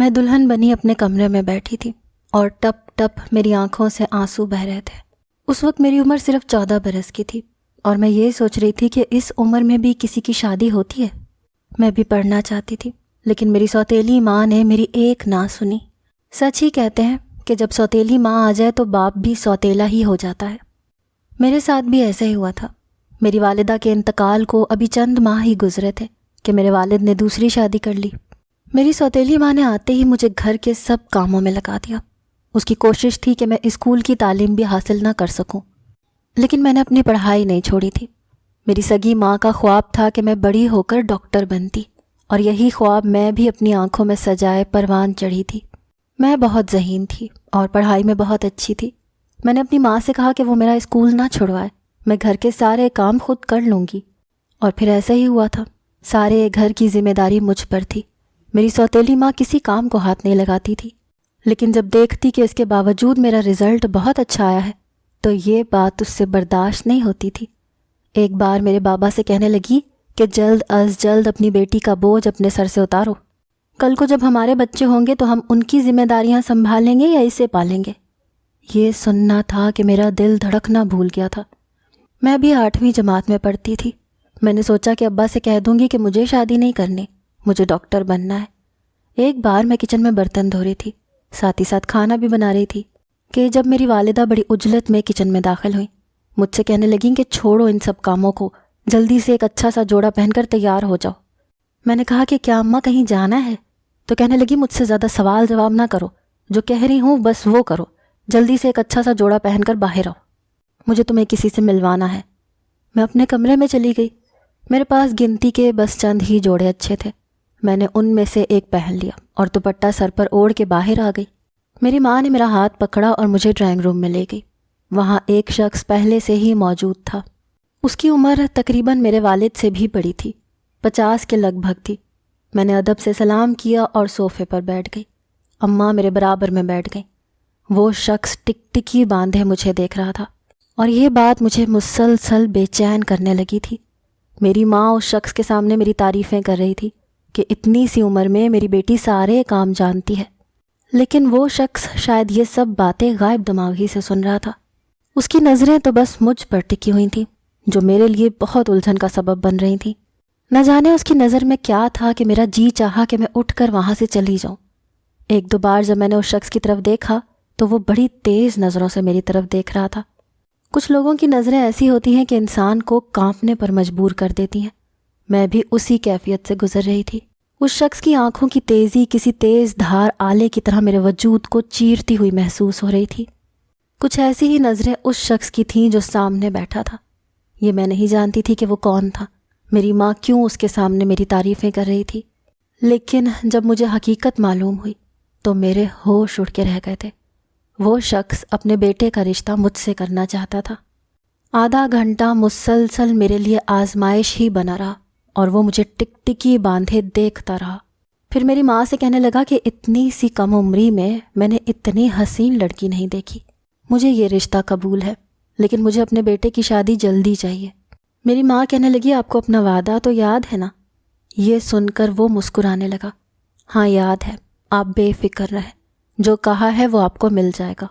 میں دلہن بنی اپنے کمرے میں بیٹھی تھی اور ٹپ ٹپ میری آنکھوں سے آنسو بہہ رہے تھے۔ اس وقت میری عمر صرف 14 برس کی تھی اور میں یہ سوچ رہی تھی کہ اس عمر میں بھی کسی کی شادی ہوتی ہے۔ میں بھی پڑھنا چاہتی تھی لیکن میری سوتیلی ماں نے میری ایک نہ سنی۔ سچ ہی کہتے ہیں کہ جب سوتیلی ماں آ جائے تو باپ بھی سوتیلا ہی ہو جاتا ہے۔ میرے ساتھ بھی ایسا ہی ہوا تھا۔ میری والدہ کے انتقال کو ابھی چند ماہ ہی گزرے تھے کہ میرے والد نے دوسری شادی کر لی۔ میری سوتیلی ماں نے آتے ہی مجھے گھر کے سب کاموں میں لگا دیا۔ اس کی کوشش تھی کہ میں اسکول کی تعلیم بھی حاصل نہ کر سکوں، لیکن میں نے اپنی پڑھائی نہیں چھوڑی تھی۔ میری سگی ماں کا خواب تھا کہ میں بڑی ہو کر ڈاکٹر بنتی، اور یہی خواب میں بھی اپنی آنکھوں میں سجائے پروان چڑھی تھی۔ میں بہت ذہین تھی اور پڑھائی میں بہت اچھی تھی۔ میں نے اپنی ماں سے کہا کہ وہ میرا اسکول نہ چھڑوائے، میں گھر کے سارے کام خود کر لوں گی، اور پھر ایسا ہی ہوا تھا۔ سارے گھر کی ذمہ داری مجھ پر تھی۔ میری سوتیلی ماں کسی کام کو ہاتھ نہیں لگاتی تھی، لیکن جب دیکھتی کہ اس کے باوجود میرا رزلٹ بہت اچھا آیا ہے تو یہ بات اس سے برداشت نہیں ہوتی تھی۔ ایک بار میرے بابا سے کہنے لگی کہ جلد از جلد اپنی بیٹی کا بوجھ اپنے سر سے اتارو، کل کو جب ہمارے بچے ہوں گے تو ہم ان کی ذمہ داریاں سنبھالیں گے یا اسے پالیں گے۔ یہ سننا تھا کہ میرا دل دھڑکنا بھول گیا تھا۔ میں ابھی 8ویں جماعت میں پڑھتی تھی۔ میں نے سوچا کہ ابا سے کہہ دوں گی کہ مجھے شادی نہیں کرنی، مجھے ڈاکٹر بننا ہے۔ ایک بار میں کچن میں برتن دھو رہی تھی، ساتھ ہی ساتھ کھانا بھی بنا رہی تھی کہ جب میری والدہ بڑی عجلت میں کچن میں داخل ہوئیں۔ مجھ سے کہنے لگیں کہ چھوڑو ان سب کاموں کو، جلدی سے ایک اچھا سا جوڑا پہن کر تیار ہو جاؤ۔ میں نے کہا کہ کیا اماں کہیں جانا ہے؟ تو کہنے لگی مجھ سے زیادہ سوال جواب نہ کرو، جو کہہ رہی ہوں بس وہ کرو، جلدی سے ایک اچھا سا جوڑا پہن کر باہر آؤ، مجھے تمہیں کسی سے ملوانا ہے۔ میں اپنے کمرے میں چلی گئی۔ میرے پاس گنتی کے بس چند ہی جوڑے اچھے تھے۔ میں نے ان میں سے ایک پہن لیا اور دوپٹہ سر پر اوڑھ کے باہر آ گئی۔ میری ماں نے میرا ہاتھ پکڑا اور مجھے ڈرائنگ روم میں لے گئی۔ وہاں ایک شخص پہلے سے ہی موجود تھا۔ اس کی عمر تقریباً میرے والد سے بھی بڑی تھی، 50 کے لگ بھگ تھی۔ میں نے ادب سے سلام کیا اور صوفے پر بیٹھ گئی۔ اماں میرے برابر میں بیٹھ گئیں۔ وہ شخص ٹکٹکی باندھے مجھے دیکھ رہا تھا اور یہ بات مجھے مسلسل بے چین کرنے لگی تھی۔ میری ماں اس شخص کے سامنے میری تعریفیں کر رہی تھی کہ اتنی سی عمر میں میری بیٹی سارے کام جانتی ہے، لیکن وہ شخص شاید یہ سب باتیں غائب دماغی سے سن رہا تھا۔ اس کی نظریں تو بس مجھ پر ٹکی ہوئی تھیں، جو میرے لیے بہت الجھن کا سبب بن رہی تھیں۔ نہ جانے اس کی نظر میں کیا تھا کہ میرا جی چاہا کہ میں اٹھ کر وہاں سے چلی جاؤں۔ ایک دو بار جب میں نے اس شخص کی طرف دیکھا تو وہ بڑی تیز نظروں سے میری طرف دیکھ رہا تھا۔ کچھ لوگوں کی نظریں ایسی ہوتی ہیں کہ انسان کو کانپنے پر مجبور کر دیتی ہیں۔ میں بھی اسی کیفیت سے گزر رہی تھی۔ اس شخص کی آنکھوں کی تیزی کسی تیز دھار آلے کی طرح میرے وجود کو چیرتی ہوئی محسوس ہو رہی تھی۔ کچھ ایسی ہی نظریں اس شخص کی تھیں جو سامنے بیٹھا تھا۔ یہ میں نہیں جانتی تھی کہ وہ کون تھا، میری ماں کیوں اس کے سامنے میری تعریفیں کر رہی تھی، لیکن جب مجھے حقیقت معلوم ہوئی تو میرے ہوش اڑ کے رہ گئے تھے۔ وہ شخص اپنے بیٹے کا رشتہ مجھ سے کرنا چاہتا تھا۔ آدھا گھنٹہ مسلسل میرے لیے آزمائش ہی بنا رہا اور وہ مجھے ٹکٹکی باندھے دیکھتا رہا۔ پھر میری ماں سے کہنے لگا کہ اتنی سی کم عمری میں نے اتنی حسین لڑکی نہیں دیکھی۔ مجھے یہ رشتہ قبول ہے، لیکن مجھے اپنے بیٹے کی شادی جلدی چاہیے۔ میری ماں کہنے لگی آپ کو اپنا وعدہ تو یاد ہے نا؟ یہ سن کر وہ مسکرانے لگا۔ ہاں یاد ہے، آپ بے فکر رہیں، جو کہا ہے وہ آپ کو مل جائے گا۔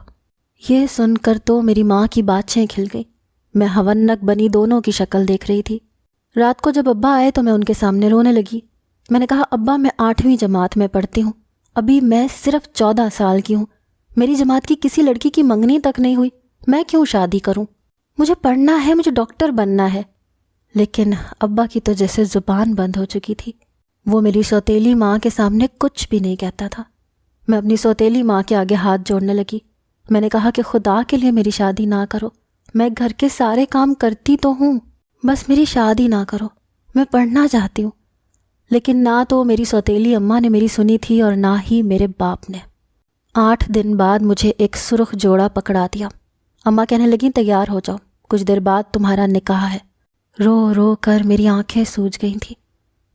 یہ سن کر تو میری ماں کی باتیں کھل گئی۔ میں ہونک بنی دونوں کی شکل دیکھ رہی تھی۔ رات کو جب ابا آئے تو میں ان کے سامنے رونے لگی۔ میں نے کہا ابا میں 8ویں جماعت میں پڑھتی ہوں، ابھی میں صرف 14 سال کی ہوں، میری جماعت کی کسی لڑکی کی منگنی تک نہیں ہوئی، میں کیوں شادی کروں؟ مجھے پڑھنا ہے، مجھے ڈاکٹر بننا ہے۔ لیکن ابا کی تو جیسے زبان بند ہو چکی تھی۔ وہ میری سوتیلی ماں کے سامنے کچھ بھی نہیں کہتا تھا۔ میں اپنی سوتیلی ماں کے آگے ہاتھ جوڑنے لگی۔ میں نے کہا کہ خدا کے لیے میری شادی نہ کرو، میں گھر کے سارے کام کرتی تو ہوں، بس میری شادی نہ کرو، میں پڑھنا چاہتی ہوں۔ لیکن نہ تو میری سوتیلی اماں نے میری سنی تھی اور نہ ہی میرے باپ نے۔ 8 دن بعد مجھے ایک سرخ جوڑا پکڑا دیا۔ اماں کہنے لگیں تیار ہو جاؤ، کچھ دیر بعد تمہارا نکاح ہے۔ رو رو کر میری آنکھیں سوج گئی تھیں۔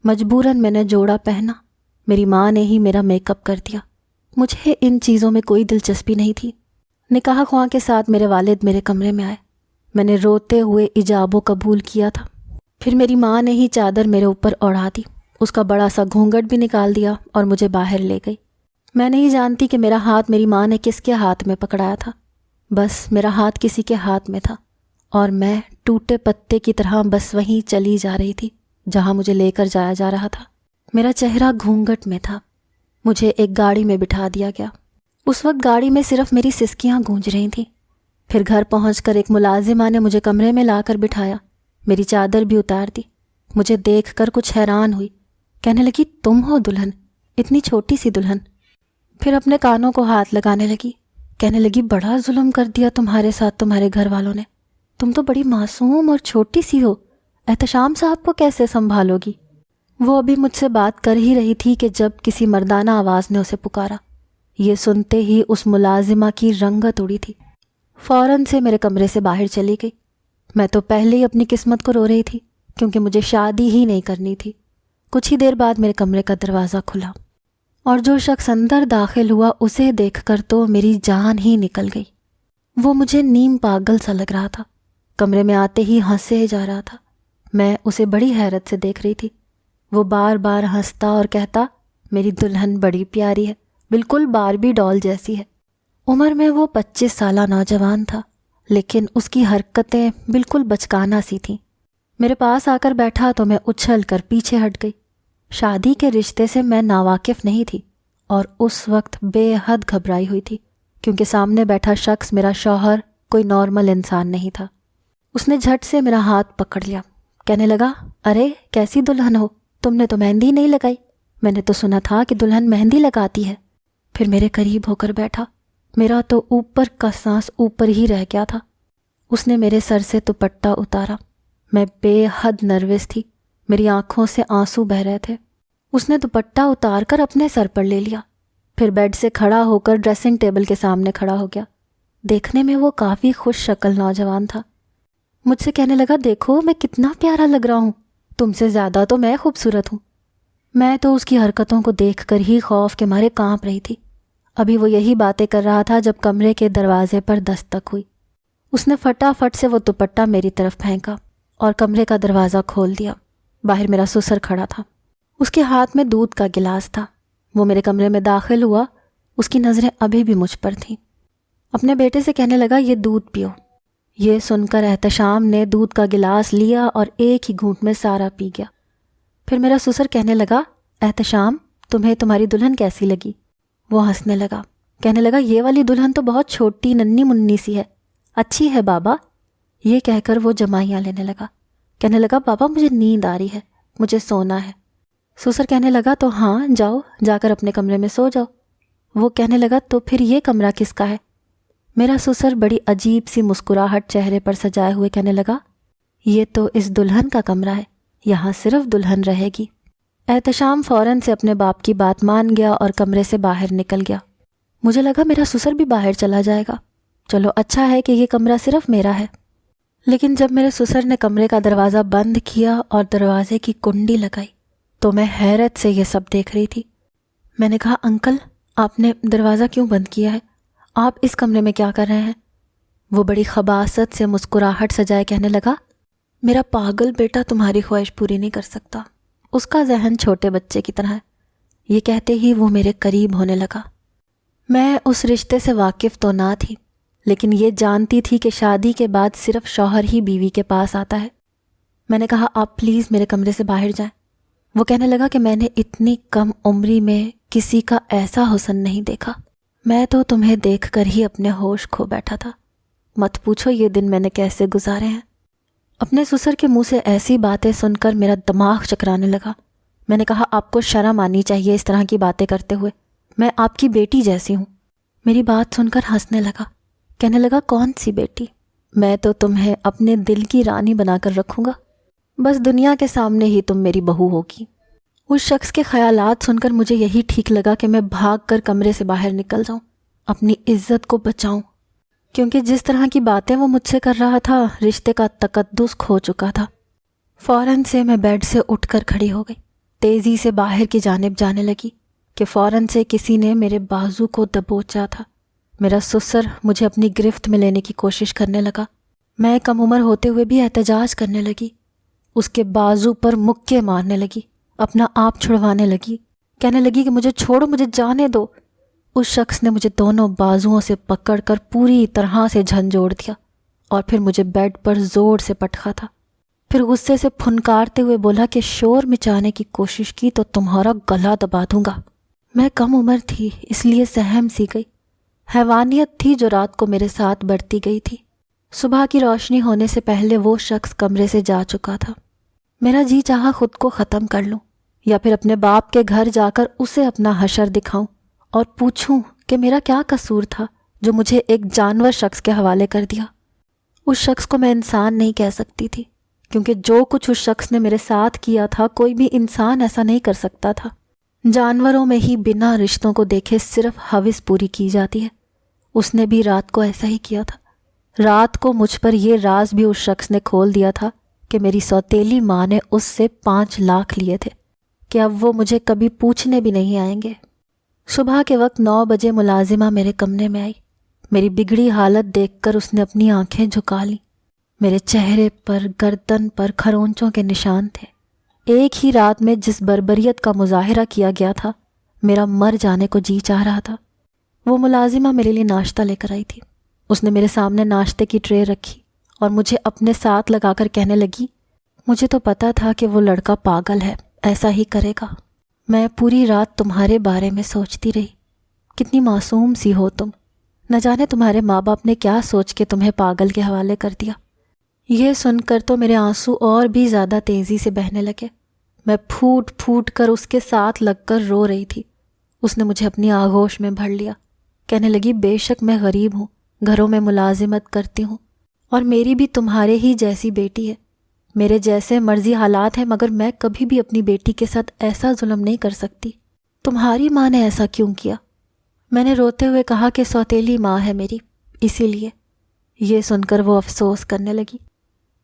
مجبوراً میں نے جوڑا پہنا۔ میری ماں نے ہی میرا میک اپ کر دیا۔ مجھے ان چیزوں میں کوئی دلچسپی نہیں تھی۔ نکاح خواہ کے ساتھ میرے والد میرے کمرے میں آئے۔ میں نے روتے ہوئے ایجاب و قبول کیا تھا۔ پھر میری ماں نے ہی چادر میرے اوپر اوڑھا دی، اس کا بڑا سا گھونگھٹ بھی نکال دیا اور مجھے باہر لے گئی۔ میں نہیں جانتی کہ میرا ہاتھ میری ماں نے کس کے ہاتھ میں پکڑایا تھا، بس میرا ہاتھ کسی کے ہاتھ میں تھا اور میں ٹوٹے پتے کی طرح بس وہیں چلی جا رہی تھی جہاں مجھے لے کر جایا جا رہا تھا۔ میرا چہرہ گھونگھٹ میں تھا۔ مجھے ایک گاڑی میں بٹھا دیا گیا۔ اس وقت گاڑی میں صرف میری سسکیاں گونج رہی تھیں۔ پھر گھر پہنچ کر ایک ملازمہ نے مجھے کمرے میں لا کر بٹھایا، میری چادر بھی اتار دی۔ مجھے دیکھ کر کچھ حیران ہوئی، کہنے لگی تم ہو دلہن، اتنی چھوٹی سی دلہن۔ پھر اپنے کانوں کو ہاتھ لگانے لگی، کہنے لگی بڑا ظلم کر دیا تمہارے ساتھ تمہارے گھر والوں نے، تم تو بڑی معصوم اور چھوٹی سی ہو، احتشام صاحب کو کیسے سنبھالو گی؟ وہ ابھی مجھ سے بات کر ہی رہی تھی کہ جب کسی مردانہ آواز نے اسے پکارا۔ یہ سنتے ہی اس ملازمہ کی رنگت اڑی تھی، فوراً سے میرے کمرے سے باہر چلی گئی۔ میں تو پہلے ہی اپنی قسمت کو رو رہی تھی کیونکہ مجھے شادی ہی نہیں کرنی تھی۔ کچھ ہی دیر بعد میرے کمرے کا دروازہ کھلا اور جو شخص اندر داخل ہوا اسے دیکھ کر تو میری جان ہی نکل گئی۔ وہ مجھے نیم پاگل سا لگ رہا تھا، کمرے میں آتے ہی ہنسے جا رہا تھا۔ میں اسے بڑی حیرت سے دیکھ رہی تھی۔ وہ بار بار ہنستا اور کہتا میری دلہن بڑی پیاری ہے، بالکل باربی ڈال جیسی ہے۔ عمر میں وہ 25 سالہ نوجوان تھا، لیکن اس کی حرکتیں بالکل بچکانہ سی تھیں۔ میرے پاس آ کر بیٹھا تو میں اچھل کر پیچھے ہٹ گئی۔ شادی کے رشتے سے میں ناواقف نہیں تھی اور اس وقت بے حد گھبرائی ہوئی تھی کیونکہ سامنے بیٹھا شخص میرا شوہر کوئی نارمل انسان نہیں تھا۔ اس نے جھٹ سے میرا ہاتھ پکڑ لیا، کہنے لگا ارے کیسی دلہن ہو، تم نے تو مہندی نہیں لگائی، میں نے تو سنا تھا کہ دلہن مہندی لگاتی ہے۔ پھر میرے قریب ہو کر بیٹھا، میرا تو اوپر کا سانس اوپر ہی رہ گیا تھا۔ اس نے میرے سر سے دوپٹہ اتارا، میں بے حد نروس تھی، میری آنکھوں سے آنسو بہہ رہے تھے۔ اس نے دوپٹہ اتار کر اپنے سر پر لے لیا، پھر بیڈ سے کھڑا ہو کر ڈریسنگ ٹیبل کے سامنے کھڑا ہو گیا۔ دیکھنے میں وہ کافی خوش شکل نوجوان تھا۔ مجھ سے کہنے لگا دیکھو میں کتنا پیارا لگ رہا ہوں، تم سے زیادہ تو میں خوبصورت ہوں۔ میں تو اس کی حرکتوں کو دیکھ کر ہی خوف کے مارے کانپ رہی تھی۔ ابھی وہ یہی باتیں کر رہا تھا جب کمرے کے دروازے پر دستک ہوئی۔ اس نے فٹافٹ سے وہ دوپٹہ میری طرف پھینکا اور کمرے کا دروازہ کھول دیا۔ باہر میرا سسر کھڑا تھا، اس کے ہاتھ میں دودھ کا گلاس تھا۔ وہ میرے کمرے میں داخل ہوا، اس کی نظریں ابھی بھی مجھ پر تھیں۔ اپنے بیٹے سے کہنے لگا یہ دودھ پیو۔ یہ سن کر احتشام نے دودھ کا گلاس لیا اور ایک ہی گھونٹ میں سارا پی گیا۔ پھر میرا سسر کہنے لگا احتشام تمہیں تمہاری دلہن کیسی لگی؟ وہ ہنسنے لگا، کہنے لگا یہ والی دلہن تو بہت چھوٹی ننھی منی سی ہے، اچھی ہے بابا۔ یہ کہہ کر وہ جمائیاں لینے لگا، کہنے لگا بابا مجھے نیند آ رہی ہے، مجھے سونا ہے۔ سسر کہنے لگا تو ہاں جاؤ، جا کر اپنے کمرے میں سو جاؤ۔ وہ کہنے لگا تو پھر یہ کمرہ کس کا ہے؟ میرا سسر بڑی عجیب سی مسکراہٹ چہرے پر سجائے ہوئے کہنے لگا یہ تو اس دلہن کا کمرہ ہے، یہاں صرف دلہن رہے گی۔ احتشام فوراً سے اپنے باپ کی بات مان گیا اور کمرے سے باہر نکل گیا۔ مجھے لگا میرا سسر بھی باہر چلا جائے گا، چلو اچھا ہے کہ یہ کمرہ صرف میرا ہے۔ لیکن جب میرے سسر نے کمرے کا دروازہ بند کیا اور دروازے کی کنڈی لگائی تو میں حیرت سے یہ سب دیکھ رہی تھی۔ میں نے کہا انکل آپ نے دروازہ کیوں بند کیا ہے؟ آپ اس کمرے میں کیا کر رہے ہیں؟ وہ بڑی خباثت سے مسکراہٹ سجائے کہنے لگا میرا پاگل بیٹا تمہاری خواہش پوری نہیں کر سکتا، اس کا ذہن چھوٹے بچے کی طرح ہے۔ یہ کہتے ہی وہ میرے قریب ہونے لگا۔ میں اس رشتے سے واقف تو نہ تھی، لیکن یہ جانتی تھی کہ شادی کے بعد صرف شوہر ہی بیوی کے پاس آتا ہے۔ میں نے کہا آپ پلیز میرے کمرے سے باہر جائیں۔ وہ کہنے لگا کہ میں نے اتنی کم عمری میں کسی کا ایسا حسن نہیں دیکھا، میں تو تمہیں دیکھ کر ہی اپنے ہوش کھو بیٹھا تھا، مت پوچھو یہ دن میں نے کیسے گزارے ہیں۔ اپنے سسر کے منہ سے ایسی باتیں سن کر میرا دماغ چکرانے لگا۔ میں نے کہا آپ کو شرم آنی چاہیے اس طرح کی باتیں کرتے ہوئے، میں آپ کی بیٹی جیسی ہوں۔ میری بات سن کر ہنسنے لگا، کہنے لگا کون سی بیٹی؟ میں تو تمہیں اپنے دل کی رانی بنا کر رکھوں گا، بس دنیا کے سامنے ہی تم میری بہو ہوگی۔ اس شخص کے خیالات سن کر مجھے یہی ٹھیک لگا کہ میں بھاگ کر کمرے سے باہر نکل جاؤں، اپنی عزت کو بچاؤں، کیونکہ جس طرح کی باتیں وہ مجھ سے کر رہا تھا رشتے کا تقدس کھو چکا تھا۔ فوراً سے میں بیڈ سے اٹھ کر کھڑی ہو گئی، تیزی سے باہر کی جانب جانے لگی کہ فوراً سے کسی نے میرے بازو کو دبوچا تھا۔ میرا سسر مجھے اپنی گرفت میں لینے کی کوشش کرنے لگا۔ میں کم عمر ہوتے ہوئے بھی احتجاج کرنے لگی، اس کے بازو پر مکے مارنے لگی، اپنا آپ چھڑوانے لگی، کہنے لگی کہ مجھے چھوڑو، مجھے جانے دو۔ اس شخص نے مجھے دونوں بازوؤں سے پکڑ کر پوری طرح سے جھنجھوڑ دیا اور پھر مجھے بیڈ پر زور سے پٹکا تھا۔ پھر غصے سے پھنکارتے ہوئے بولا کہ شور مچانے کی کوشش کی تو تمہارا گلا دبا دوں گا۔ میں کم عمر تھی اس لیے سہم سی گئی۔ حیوانیت تھی جو رات کو میرے ساتھ بڑھتی گئی تھی۔ صبح کی روشنی ہونے سے پہلے وہ شخص کمرے سے جا چکا تھا۔ میرا جی چاہا خود کو ختم کر لوں یا پھر اپنے باپ کے گھر جا کر اسے اپنا حشر دکھاؤں اور پوچھوں کہ میرا کیا قصور تھا جو مجھے ایک جانور شخص کے حوالے کر دیا۔ اس شخص کو میں انسان نہیں کہہ سکتی تھی، کیونکہ جو کچھ اس شخص نے میرے ساتھ کیا تھا کوئی بھی انسان ایسا نہیں کر سکتا تھا۔ جانوروں میں ہی بنا رشتوں کو دیکھے صرف ہوس پوری کی جاتی ہے۔ اس نے بھی رات کو ایسا ہی کیا تھا۔ رات کو مجھ پر یہ راز بھی اس شخص نے کھول دیا تھا کہ میری سوتیلی ماں نے اس سے 5 لاکھ لیے تھے کہ اب وہ مجھے کبھی پوچھنے بھی نہیں آئیں گے۔ صبح کے وقت 9 بجے ملازمہ میرے کمرے میں آئی۔ میری بگڑی حالت دیکھ کر اس نے اپنی آنکھیں جھکا لیں۔ میرے چہرے پر گردن پر کھرونچوں کے نشان تھے۔ ایک ہی رات میں جس بربریت کا مظاہرہ کیا گیا تھا، میرا مر جانے کو جی چاہ رہا تھا۔ وہ ملازمہ میرے لیے ناشتہ لے کر آئی تھی۔ اس نے میرے سامنے ناشتے کی ٹرے رکھی اور مجھے اپنے ساتھ لگا کر کہنے لگی، مجھے تو پتا تھا کہ وہ لڑکا پاگل ہے، ایسا ہی کرے گا۔ میں پوری رات تمہارے بارے میں سوچتی رہی۔ کتنی معصوم سی ہو تم، نہ جانے تمہارے ماں باپ نے کیا سوچ کے تمہیں پاگل کے حوالے کر دیا۔ یہ سن کر تو میرے آنسو اور بھی زیادہ تیزی سے بہنے لگے۔ میں پھوٹ پھوٹ کر اس کے ساتھ لگ کر رو رہی تھی۔ اس نے مجھے اپنی آغوش میں بھر لیا، کہنے لگی، بے شک میں غریب ہوں، گھروں میں ملازمت کرتی ہوں اور میری بھی تمہارے ہی جیسی بیٹی ہے۔ میرے جیسے مرضی حالات ہیں، مگر میں کبھی بھی اپنی بیٹی کے ساتھ ایسا ظلم نہیں کر سکتی۔ تمہاری ماں نے ایسا کیوں کیا؟ میں نے روتے ہوئے کہا کہ سوتیلی ماں ہے میری، اسی لیے۔ یہ سن کر وہ افسوس کرنے لگی،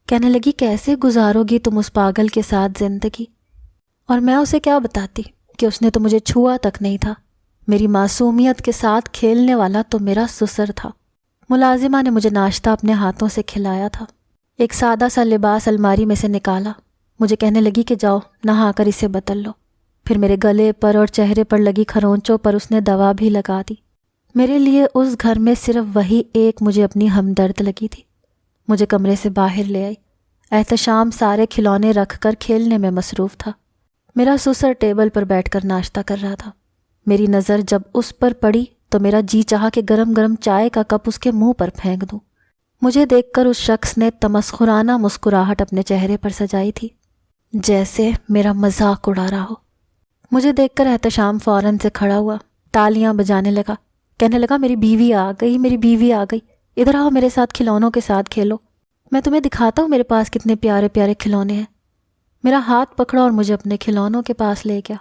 کہنے لگی، کیسے گزارو گی تم اس پاگل کے ساتھ زندگی؟ اور میں اسے کیا بتاتی کہ اس نے تو مجھے چھوا تک نہیں تھا۔ میری معصومیت کے ساتھ کھیلنے والا تو میرا سسر تھا۔ ملازمہ نے مجھے ناشتہ اپنے ہاتھوں سے کھلایا تھا۔ ایک سادہ سا لباس الماری میں سے نکالا، مجھے کہنے لگی کہ جاؤ نہا کر اسے بدل لو۔ پھر میرے گلے پر اور چہرے پر لگی کھرونچوں پر اس نے دوا بھی لگا دی۔ میرے لیے اس گھر میں صرف وہی ایک مجھے اپنی ہمدرد لگی تھی۔ مجھے کمرے سے باہر لے آئی۔ احتشام سارے کھلونے رکھ کر کھیلنے میں مصروف تھا۔ میرا سسر ٹیبل پر بیٹھ کر ناشتہ کر رہا تھا۔ میری نظر جب اس پر پڑی تو میرا جی چاہا کہ گرم گرم چائے کا کپ اس کے منہ پر پھینک دوں۔ مجھے دیکھ کر اس شخص نے تمسخرانہ مسکراہٹ اپنے چہرے پر سجائی تھی، جیسے میرا مذاق اڑا رہا ہو۔ مجھے دیکھ کر احتشام فوراً سے کھڑا ہوا، تالیاں بجانے لگا، کہنے لگا، میری بیوی آ گئی، میری بیوی آ گئی، ادھر آؤ میرے ساتھ کھلونوں کے ساتھ کھیلو، میں تمہیں دکھاتا ہوں میرے پاس کتنے پیارے پیارے کھلونے ہیں۔ میرا ہاتھ پکڑا اور مجھے اپنے کھلونوں کے پاس لے گیا۔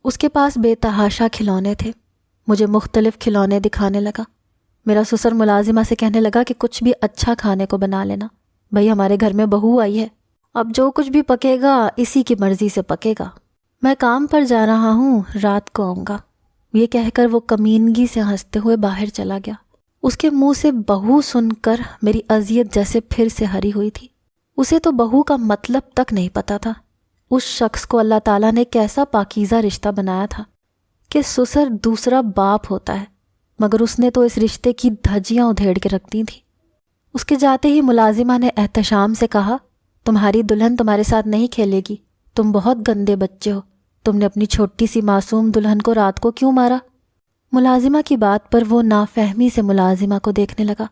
اس کے پاس بے تحاشا کھلونے تھے۔ مجھے مختلف کھلونے دکھانے لگا۔ میرا سسر ملازمہ سے کہنے لگا کہ کچھ بھی اچھا کھانے کو بنا لینا، بھئی ہمارے گھر میں بہو آئی ہے، اب جو کچھ بھی پکے گا اسی کی مرضی سے پکے گا، میں کام پر جا رہا ہوں، رات کو آؤں گا۔ یہ کہہ کر وہ کمینگی سے ہنستے ہوئے باہر چلا گیا۔ اس کے منہ سے بہو سن کر میری اذیت جیسے پھر سے ہری ہوئی تھی۔ اسے تو بہو کا مطلب تک نہیں پتا تھا۔ اس شخص کو اللہ تعالیٰ نے کیسا پاکیزہ رشتہ بنایا تھا کہ سسر دوسرا باپ ہوتا ہے، مگر اس نے تو اس رشتے کی دھجیاں ادھیڑ کے رکھ دی تھیں۔ اس کے جاتے ہی ملازمہ نے احتشام سے کہا، تمہاری دلہن تمہارے ساتھ نہیں کھیلے گی، تم بہت گندے بچے ہو، تم نے اپنی چھوٹی سی معصوم دلہن کو رات کو کیوں مارا؟ ملازمہ کی بات پر وہ نافہمی سے ملازمہ کو دیکھنے لگا،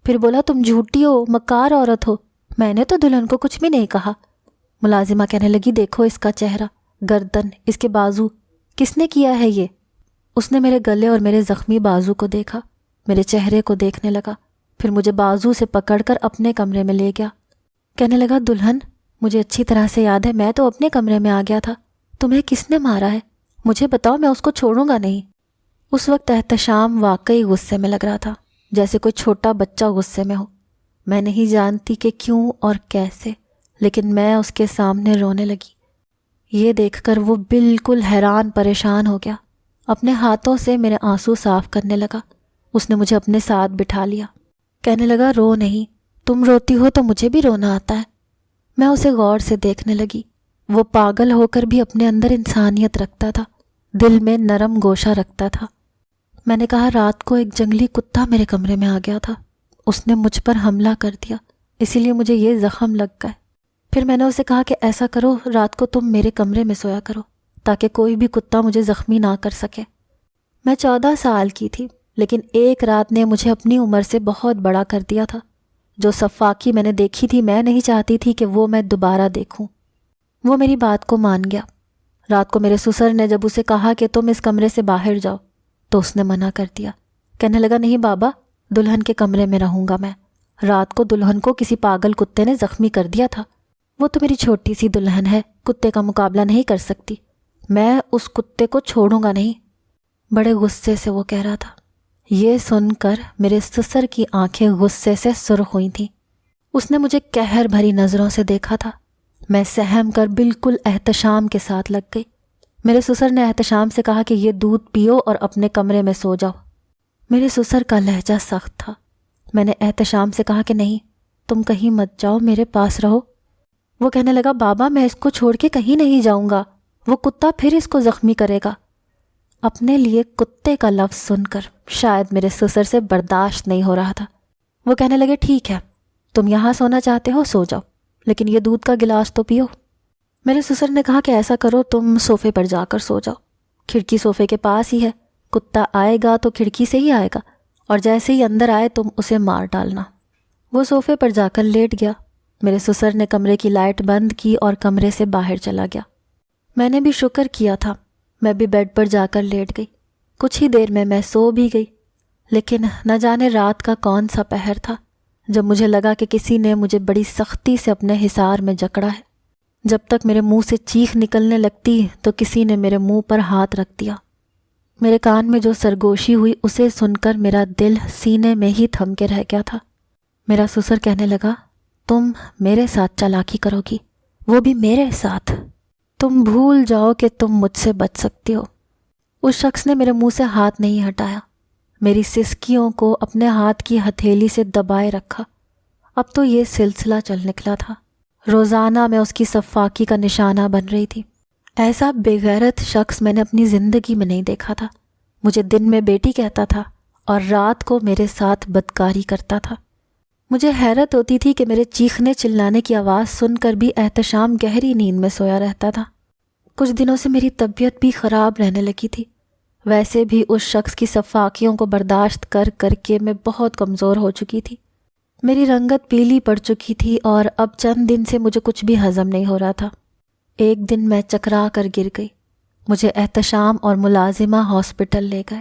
پھر بولا، تم جھوٹی ہو، مکار عورت ہو، میں نے تو دلہن کو کچھ بھی نہیں کہا۔ ملازمہ کہنے لگی، دیکھو اس کا چہرہ، گردن، اس کے بازو، کس نے کیا ہے یہ؟ اس نے میرے گلے اور میرے زخمی بازو کو دیکھا، میرے چہرے کو دیکھنے لگا، پھر مجھے بازو سے پکڑ کر اپنے کمرے میں لے گیا۔ کہنے لگا، دلہن، مجھے اچھی طرح سے یاد ہے، میں تو اپنے کمرے میں آ گیا تھا، تمہیں کس نے مارا ہے؟ مجھے بتاؤ، میں اس کو چھوڑوں گا نہیں۔ اس وقت احتشام واقعی غصے میں لگ رہا تھا، جیسے کوئی چھوٹا بچہ غصے میں ہو۔ میں نہیں جانتی کہ کیوں اور کیسے، لیکن میں اس کے سامنے رونے لگی۔ یہ دیکھ کر وہ بالکل حیران پریشان ہو گیا، اپنے ہاتھوں سے میرے آنسو صاف کرنے لگا۔ اس نے مجھے اپنے ساتھ بٹھا لیا، کہنے لگا، رو نہیں، تم روتی ہو تو مجھے بھی رونا آتا ہے۔ میں اسے غور سے دیکھنے لگی۔ وہ پاگل ہو کر بھی اپنے اندر انسانیت رکھتا تھا، دل میں نرم گوشہ رکھتا تھا۔ میں نے کہا رات کو ایک جنگلی کتا میرے کمرے میں آ گیا تھا، اس نے مجھ پر حملہ کر دیا، اسی لیے مجھے یہ زخم لگ گئے۔ پھر میں نے اسے کہا کہ ایسا کرو رات کو تم میرے کمرے میں سویا کرو تاکہ کوئی بھی کتا مجھے زخمی نہ کر سکے۔ میں 14 سال کی تھی، لیکن ایک رات نے مجھے اپنی عمر سے بہت بڑا کر دیا تھا۔ جو سفاکی میں نے دیکھی تھی میں نہیں چاہتی تھی کہ وہ میں دوبارہ دیکھوں۔ وہ میری بات کو مان گیا۔ رات کو میرے سسر نے جب اسے کہا کہ تم اس کمرے سے باہر جاؤ تو اس نے منع کر دیا، کہنے لگا نہیں بابا، دلہن کے کمرے میں رہوں گا میں۔ رات کو دلہن کو کسی پاگل کتے نے زخمی کر دیا تھا، وہ تو میری چھوٹی سی دلہن ہے، کتے کا مقابلہ نہیں کر سکتی، میں اس کتے کو چھوڑوں گا نہیں۔ بڑے غصے سے وہ کہہ رہا تھا۔ یہ سن کر میرے سسر کی آنکھیں غصے سے سرخ ہوئی تھیں۔ اس نے مجھے قہر بھری نظروں سے دیکھا تھا۔ میں سہم کر بالکل احتشام کے ساتھ لگ گئی۔ میرے سسر نے احتشام سے کہا کہ یہ دودھ پیو اور اپنے کمرے میں سو جاؤ۔ میرے سسر کا لہجہ سخت تھا۔ میں نے احتشام سے کہا کہ نہیں، تم کہیں مت جاؤ، میرے پاس رہو۔ وہ کہنے لگا بابا میں اس کو چھوڑ کے کہیں نہیں جاؤں گا، وہ کتا پھر اس کو زخمی کرے گا۔ اپنے لیے کتے کا لفظ سن کر شاید میرے سسر سے برداشت نہیں ہو رہا تھا۔ وہ کہنے لگے ٹھیک ہے، تم یہاں سونا چاہتے ہو سو جاؤ، لیکن یہ دودھ کا گلاس تو پیو۔ میرے سسر نے کہا کہ ایسا کرو تم صوفے پر جا کر سو جاؤ، کھڑکی صوفے کے پاس ہی ہے، کتا آئے گا تو کھڑکی سے ہی آئے گا، اور جیسے ہی اندر آئے تم اسے مار ڈالنا۔ وہ صوفے پر جا کر لیٹ گیا۔ میرے سسر نے کمرے کی لائٹ بند کی اور کمرے سے باہر چلا گیا۔ میں نے بھی شکر کیا تھا، میں بھی بیڈ پر جا کر لیٹ گئی۔ کچھ ہی دیر میں سو بھی گئی، لیکن نہ جانے رات کا کون سا پہر تھا جب مجھے لگا کہ کسی نے مجھے بڑی سختی سے اپنے حصار میں جکڑا ہے۔ جب تک میرے منہ سے چیخ نکلنے لگتی تو کسی نے میرے منہ پر ہاتھ رکھ دیا۔ میرے کان میں جو سرگوشی ہوئی اسے سن کر میرا دل سینے میں ہی تھم کے رہ گیا تھا۔ میرا سسر کہنے لگا تم میرے ساتھ چالاکی کرو گی، وہ بھی میرے ساتھ، تم بھول جاؤ کہ تم مجھ سے بچ سکتی ہو۔ اس شخص نے میرے منہ سے ہاتھ نہیں ہٹایا، میری سسکیوں کو اپنے ہاتھ کی ہتھیلی سے دبائے رکھا۔ اب تو یہ سلسلہ چل نکلا تھا، روزانہ میں اس کی سفاکی کا نشانہ بن رہی تھی۔ ایسا بے غیرت شخص میں نے اپنی زندگی میں نہیں دیکھا تھا۔ مجھے دن میں بیٹی کہتا تھا اور رات کو میرے ساتھ بدکاری کرتا تھا۔ مجھے حیرت ہوتی تھی کہ میرے چیخنے چلانے کی آواز سن کر بھی احتشام گہری نیند میں سویا رہتا تھا۔ کچھ دنوں سے میری طبیعت بھی خراب رہنے لگی تھی۔ ویسے بھی اس شخص کی سفاکیوں کو برداشت کر کر کے میں بہت کمزور ہو چکی تھی۔ میری رنگت پیلی پڑ چکی تھی اور اب چند دن سے مجھے کچھ بھی ہضم نہیں ہو رہا تھا۔ ایک دن میں چکرا کر گر گئی۔ مجھے احتشام اور ملازمہ ہاسپٹل لے گئے۔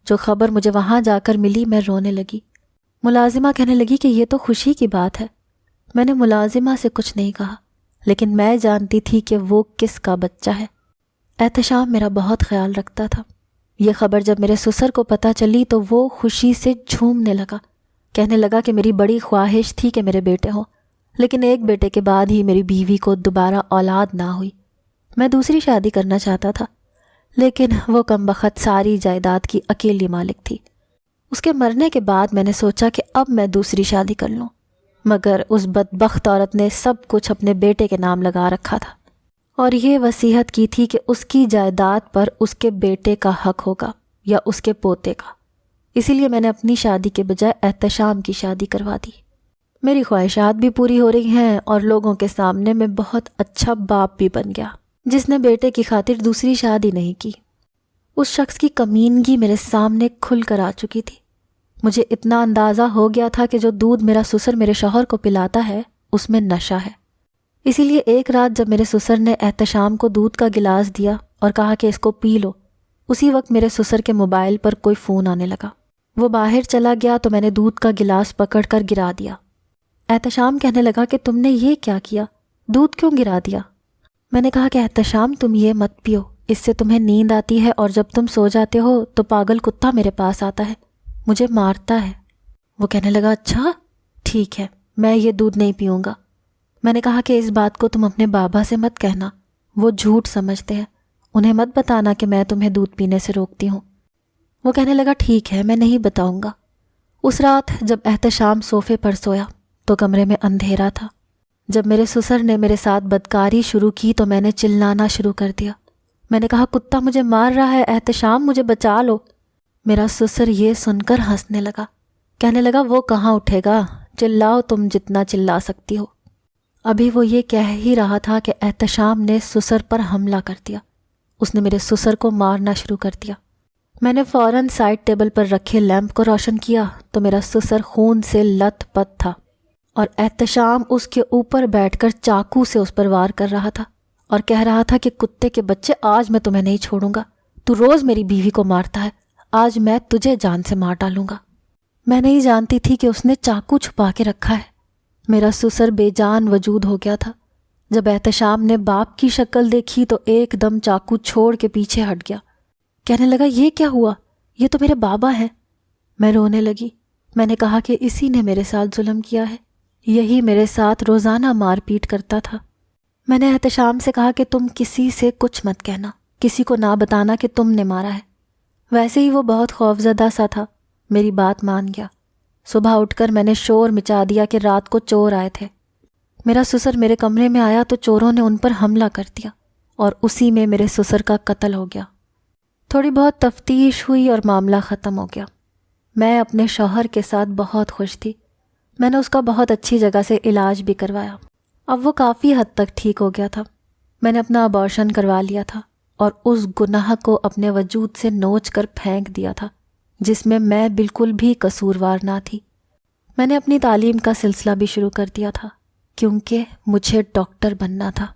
جو خبر مجھے وہاں جا کر ملی میں رونے لگی۔ ملازمہ کہنے لگی کہ یہ تو خوشی کی بات ہے۔ میں نے ملازمہ سے کچھ نہیں کہا، لیکن میں جانتی تھی کہ وہ کس کا بچہ ہے۔ احتشام میرا بہت خیال رکھتا تھا۔ یہ خبر جب میرے سسر کو پتہ چلی تو وہ خوشی سے جھومنے لگا، کہنے لگا کہ میری بڑی خواہش تھی کہ میرے بیٹے ہوں، لیکن ایک بیٹے کے بعد ہی میری بیوی کو دوبارہ اولاد نہ ہوئی۔ میں دوسری شادی کرنا چاہتا تھا، لیکن وہ کمبخت ساری جائیداد کی اکیلی مالک تھی۔ اس کے مرنے کے بعد میں نے سوچا کہ اب میں دوسری شادی کر لوں، مگر اس بدبخت عورت نے سب کچھ اپنے بیٹے کے نام لگا رکھا تھا اور یہ وصیت کی تھی کہ اس کی جائیداد پر اس کے بیٹے کا حق ہوگا یا اس کے پوتے کا۔ اسی لیے میں نے اپنی شادی کے بجائے احتشام کی شادی کروا دی۔ میری خواہشات بھی پوری ہو رہی ہیں اور لوگوں کے سامنے میں بہت اچھا باپ بھی بن گیا جس نے بیٹے کی خاطر دوسری شادی نہیں کی۔ اس شخص کی کمینگی میرے سامنے کھل کر آ چکی تھی۔ مجھے اتنا اندازہ ہو گیا تھا کہ جو دودھ میرا سسر میرے شوہر کو پلاتا ہے اس میں نشہ ہے۔ اسی لیے ایک رات جب میرے سسر نے احتشام کو دودھ کا گلاس دیا اور کہا کہ اس کو پی لو، اسی وقت میرے سسر کے موبائل پر کوئی فون آنے لگا۔ وہ باہر چلا گیا تو میں نے دودھ کا گلاس پکڑ کر گرا دیا۔ احتشام کہنے لگا کہ تم نے یہ کیا کیا؟ دودھ کیوں گرا دیا؟ میں نے کہا کہ احتشام تم یہ مت پیو، اس سے تمہیں نیند آتی ہے اور جب تم سو جاتے ہو تو پاگل کتا میرے پاس آتا ہے، مجھے مارتا ہے۔ وہ کہنے لگا اچھا ٹھیک ہے، میں یہ دودھ نہیں پیوں گا۔ میں نے کہا کہ اس بات کو تم اپنے بابا سے مت کہنا، وہ جھوٹ سمجھتے ہیں، انہیں مت بتانا کہ میں تمہیں دودھ پینے سے روکتی ہوں۔ وہ کہنے لگا ٹھیک ہے، میں نہیں بتاؤں گا۔ اس رات جب احتشام صوفے پر سویا تو کمرے میں اندھیرا تھا۔ جب میرے سسر نے میرے ساتھ بدکاری شروع کی تو میں نے چلانا شروع کر دیا۔ میں نے کہا کتا مجھے مار رہا ہے، احتشام مجھے بچا لو۔ میرا سسر یہ سن کر ہنسنے لگا، کہنے لگا وہ کہاں اٹھے گا، چلاؤ تم جتنا چلا سکتی ہو۔ ابھی وہ یہ کہہ ہی رہا تھا کہ احتشام نے سسر پر حملہ کر دیا۔ اس نے میرے سسر کو مارنا شروع کر دیا۔ میں نے فوراً سائڈ ٹیبل پر رکھے لیمپ کو روشن کیا تو میرا سسر خون سے لت پت تھا اور احتشام اس کے اوپر بیٹھ کر چاقو سے اس پر وار کر رہا تھا اور کہہ رہا تھا کہ کتے کے بچے، آج میں تمہیں نہیں چھوڑوں گا، تو روز میری بیوی کو مارتا ہے، آج میں تجھے جان سے مار ڈالوں گا۔ میں نہیں جانتی تھی کہ اس نے چاقو چھپا کے رکھا ہے۔ میرا سسر بے جان وجود ہو گیا تھا۔ جب احتشام نے باپ کی شکل دیکھی تو ایک دم چاقو چھوڑ کے پیچھے ہٹ گیا، کہنے لگا یہ کیا ہوا، یہ تو میرے بابا ہیں۔ میں رونے لگی۔ میں نے کہا کہ اسی نے میرے ساتھ ظلم کیا ہے، یہی میرے ساتھ روزانہ مار پیٹ کرتا تھا۔ میں نے احتشام سے کہا کہ تم کسی سے کچھ مت کہنا، کسی کو نہ بتانا کہ تم نے مارا ہے۔ ویسے ہی وہ بہت خوفزدہ سا تھا، میری بات مان گیا۔ صبح اٹھ کر میں نے شور مچا دیا کہ رات کو چور آئے تھے۔ میرا سسر میرے کمرے میں آیا تو چوروں نے ان پر حملہ کر دیا اور اسی میں میرے سسر کا قتل ہو گیا۔ تھوڑی بہت تفتیش ہوئی اور معاملہ ختم ہو گیا۔ میں اپنے شوہر کے ساتھ بہت خوش تھی۔ میں نے اس کا بہت اچھی جگہ سے علاج بھی کروایا۔ اب وہ کافی حد تک ٹھیک ہو گیا تھا۔ میں نے اپنا ابارشن کروا لیا تھا اور اس گناہ کو اپنے وجود سے نوچ کر پھینک دیا تھا جس میں بالکل بھی قصوروار نہ تھی۔ میں نے اپنی تعلیم کا سلسلہ بھی شروع کر دیا تھا کیونکہ مجھے ڈاکٹر بننا تھا۔